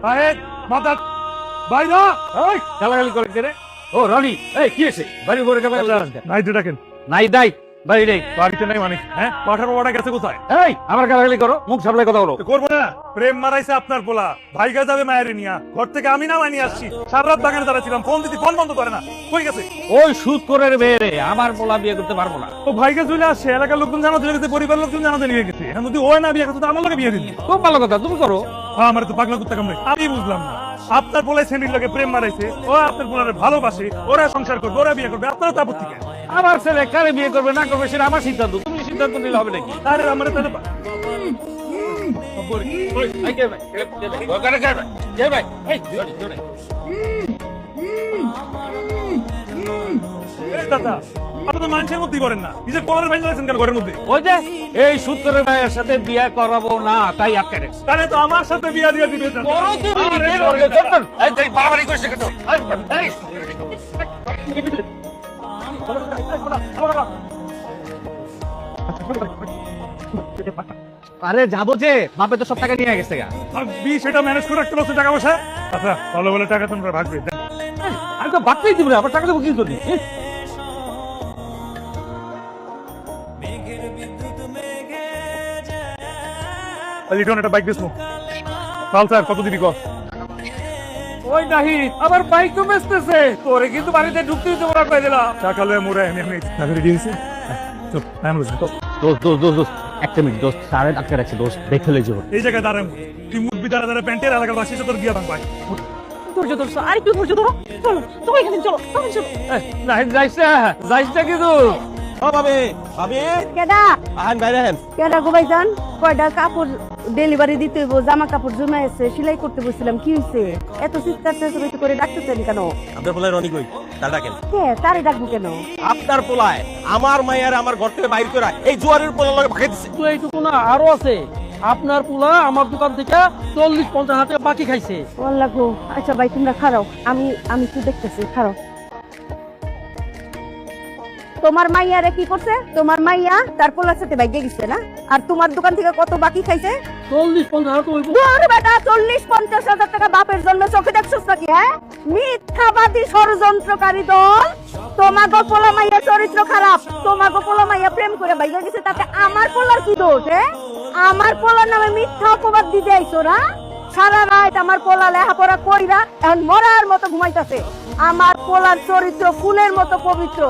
সাহেব মাথা বাইরা এই গালাগালি করে কে রে? ও রনি, এই কি হয়েছে? বাড়ি ঘরে গালাগালি করছিস? নাইতে ডাকেন। নাই দাই বাড়ি নেই, বাড়িতে নাই মানে হ্যাঁ পাঠার বাবাটা গেছে কোথায়? এই আমার গালাগালি করো, মুখ সামলাই কথা বলো। করবো না, প্রেম মারাইছে আপনার পোলা, ভাইগা যাবে মায়ের নিয়া, ঘর থেকে আমি না মাইনি আসছি, সারা রাত বাগানে দাঁড়াচ্ছিলাম, ফোন দিতে ফোন বন্ধ করে না, কই গেছে? ওই সুদ করে মেয়ে রে, আমার পোলা বিয়ে করতে পারবো না। ও ভাইগা চলে আসছে, এলাকার লোকজন জানা চলে গেছে, পরিবার লোকজন জানাতে নিয়ে গেছে, এখন যদি ওই না বিয়ে করতে আমার লোকে বিয়ে দিন। খুব ভালো কথা, তুমি করো। হ্যাঁ আমার তো পাগলা কুত্তা কামড়ে, আমি বুঝলাম না। আপনার পোলায় শ্রেণীর লোকে প্রেম মারাইছে, ও আপনার পোলারে ভালোবাসে, ওরা সংসার করবে, ওরা বিয়ে করবে, আপনারা তার প্রতি আমার ছেলে কারে বিয়ে করবে না করবে সেটা আমার সিদ্ধান্ত, তুমি সিদ্ধান্ত নিলে হবে নাকি? আরে আমার তাহলে মানুষের মধ্যেই করেন না, নিজের পরের ভাই লাইছেন কেন ঘরের মধ্যে? ওই যে এই সূত্রের ভাইয়ের সাথে বিয়ে করাবো না তাই আটকে রেখেছে। তাহলে তো আমার সাথে বিয়ে দিয়ে দিবে। আরে যাবো যে বাপে তো সব টাকা নিয়ে গেছে গা। সেটা ম্যানেজ করে রাখতে পারছো টাকা পয়সা? আচ্ছা ভালো বলে টাকা তোমরা ভাগবে। আমি তো ভাগতেই দিব না, আবার টাকা দেবো কি করি? একটা বাইক দিস কাল স্যার কত দিবি কর? ওই নাহি আবার বাইক তো বেচতেছে, তোরে কিন্তু বাড়িতে ঢুকতে দিতে পারা পাই দিলাম। টাকা লয়ে মোরে আমি টাকা রেডি হইছে। চল টাইম হইছে। দোস্ত একটা মিনিট দোস্ত, সাড়ে আটকে রাখছে দোস্ত, দেখে লই যাবো। এই জায়গায় দাঁড়াম তুই মুখ বিদারা দাঁড়া প্যান্টের এলাকার বাসি তোর গিয়া ভাঙ ভাই। ধৈর্য ধরছো, আর একটু ধৈর্য ধরো, চলো সবাই এখানে চলো, সবাই চলো। নাহি যাইছ না কিন্তু। ও ভাবি ভাবি কেডা আহেন বাইরে আহেন। কেডা গো ভাইজান? কয়টা কাপড় ডেলিভারি দিতে হইব, জামা কাপড় জমা আছে, সেলাই করতে বসছিলাম, কি হইছে? এত চিৎকার চেঁচামেচি করে ডাকতেছেন কেন? আপনার পোলায় রনি কই? তার ডাকেন। কে তারে ডাকবো কেন? আপনার পোলায় আমার মায়ের আমার ঘর থেকে বাইর করে এই জুয়ারের পোলার লগে ভাগাই দিছে। তো এইটুকু না, আরো আছে। আপনার পোলা আমার দোকান থেকে 40-50 হাজার টাকা বাকি খাইছে। বললা গো, আচ্ছা ভাই তোমরা খারাও, আমি একটু দেখতেছি, খারাও। তোমার মাইয়ারে কি করছে? তোমার মাইয়া তার পোলার সাথে বাইকে গেছে না? আর তোমার দোকান থেকে কত বাকি খাইছে? 40-50 হাজার তো হইব। আরে বেটা, 40-50 হাজার টাকা বাপের জন্য চোখে দেখছস নাকি? হ্যাঁ, মিথ্যাবাদী ষড়যন্ত্রকারী দল। তোমাগো পোলা মাইয়া চরিত্র খারাপ, তোমাগো পোলা মাইয়া প্রেম করে বাইকে গেছে, তাতে আমার পোলার কি দোষ? হ্যাঁ, আমার পোলার নামে মিথ্যা অপবাদ দিতে আইছো না? সারা রাত আমার পোলা লেখাপড়া কইরা এখন মরার মতো ঘুমাইতেছে। আমার পোলার চরিত্র ফুলের মতো পবিত্র,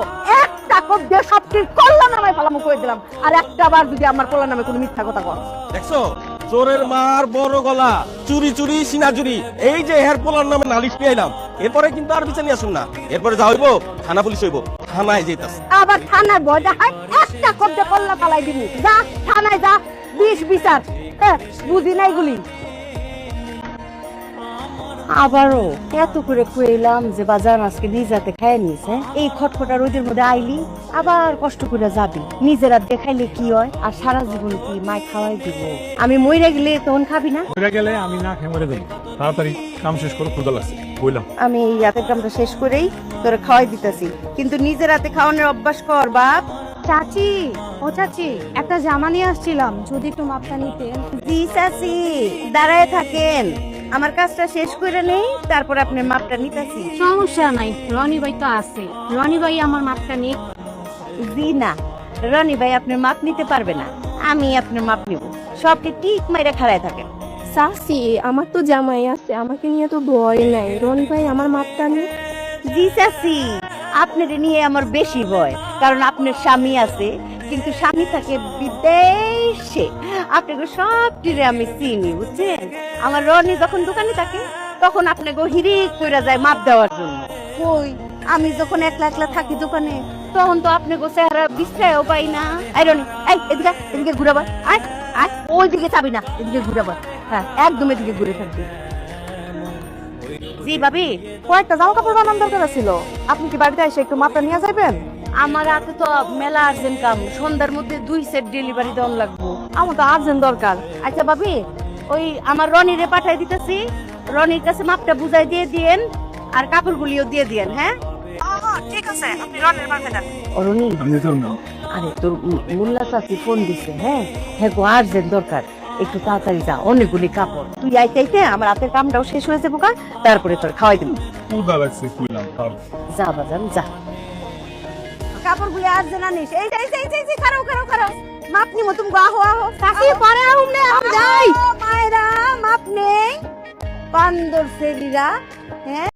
একটা কোপ দিয়ে সবটির কল্যাণ নামে ফালামু করে দিলাম। আর একটা বার যদি আমার পোলার নামে কোনো মিথ্যা কথা কর। দেখছো চোরের মার বড় গলা, চুরি চুরি সিনা চুরি, এই যে হেয়ার পোলার নামে নালিশ নিয়ে আইলাম, এরপরে কিন্তু আর বিচার নিয়ে আসুন না। এরপরে যা হইব থানা পুলিশ হইব, থানায় যেতাস। আবার থানার ভয় দেখায়, একটা কোপ দিয়ে কল্লা ফালাই দিবি। যা থানায় যা, বিচার বুঝি না এগুলি। আবারও এত করে কইলাম যে বাজার আজকে নিজাতে খাই নিস, এই খটখটা রোদের মধ্যে আইলি, আবার কষ্ট করে যাবি। নিজেরা দেখাইলে কি হয়? আর সারা জীবন কি মাই খাওয়াই দিব? আমি মইরা গেলে তখন খাবি না? মরে গেলে আমি না খেয়ে মরে দেবো। তাড়াতাড়ি কাম শেষ করো, ক্ষুধা লাগছে বললাম। আমি এই রাতের কামটা শেষ করেই তোরে খাওয়াই দিতেছি, কিন্তু নিজের রাতে খাওয়ানোর অভ্যাস কর বাপ। চাচি, ও চাচি, একটা জামা নিয়ে আসছিলাম, যদি একটু মাপটা নিতেন। জি চাচি, দাঁড়ায় থাকেন, আমার কাজটা শেষ করে নেই, তারপর আপনার মাপটা নিতেছি। সমস্যা নাই, রনি ভাই তো আছে, রনি ভাই আমার মাপটা নিক। জি না, রনি ভাই আপনার মাপ নিতে পারবে না, আমি আপনার মাপ নিব। সবটি ঠিক মাইরা খাড়ায় থাকেন। চাচি, আমার তো জামাই আছে, আমাকে নিয়ে তো ভয় নাই, রনি ভাই আমার মাপটা নিক। জি চাচি, আপনার নিয়ে আমার বেশি ভয়, কারণ আপনার স্বামী আছে, কিন্তু স্বামী থাকে বিদেশে। আপনাকে সবটিরে আমি চিনি, বুঝছেন? আমার রনি যখন দোকানে থাকে তখন আপনাকে হিরিক কইরা যায় মাপ দেওয়ার জন্য। কই আমি যখন একলা একলা থাকি দোকানে, তখন তো আপনাকে চেহারা বিশ্রায়ও পাই না। এই রনি, এই এদিকে এদিকে ঘুরাবার, আয় আয়, ওই দিকে যাবি না, এদিকে ঘুরাবার। হ্যাঁ, একদম এদিকে ঘুরে থাকবি। জি ভাবি, কয়েকটা জামা কাপড় বানানোর দরকার ছিল, আপনি কি বাড়িতে এসে একটু মাপটা নিয়ে যাবেন? আমার হাতে তো মেলা আর্জেন্ট কাম, সন্ধ্যার মধ্যে 2 সেট ডেলিভারি দেওয়ার লাগবো। আমার তো আর্জেন্ট দরকার। আচ্ছা ভাবি, ওই আমার রনিরে পাঠাই দিতেছি, রনির কাছে মাপটা বুঝাই দিয়ে দিয়েন, আর কাপড়গুলিও দিয়ে দিয়েন। হ্যাঁ ঠিক আছে, আপনি রনির পাঠাই দেন। রনি, আমি তোর না। আরে তোর মুল্লা চাচি ফোন দিছে, হ্যাঁ হ্যাঁ গো আর্জেন্ট দরকার, একটু তাড়াতাড়ি যা, অনেকগুলি কাপড়। তুই আইতে আমার হাতের কামটাও শেষ হয়ে যাবো, তারপরে তোর খাওয়াই দিব। যা বাজান যা, কাপড়গুলি আর জানা নিস। এই খারাও মাপ নিমো তুমি, আহো আহো কাকি পরে আহুম নে, আম যাই মায়েরা মাপ নেই বান্দর সেরিরা। হ্যাঁ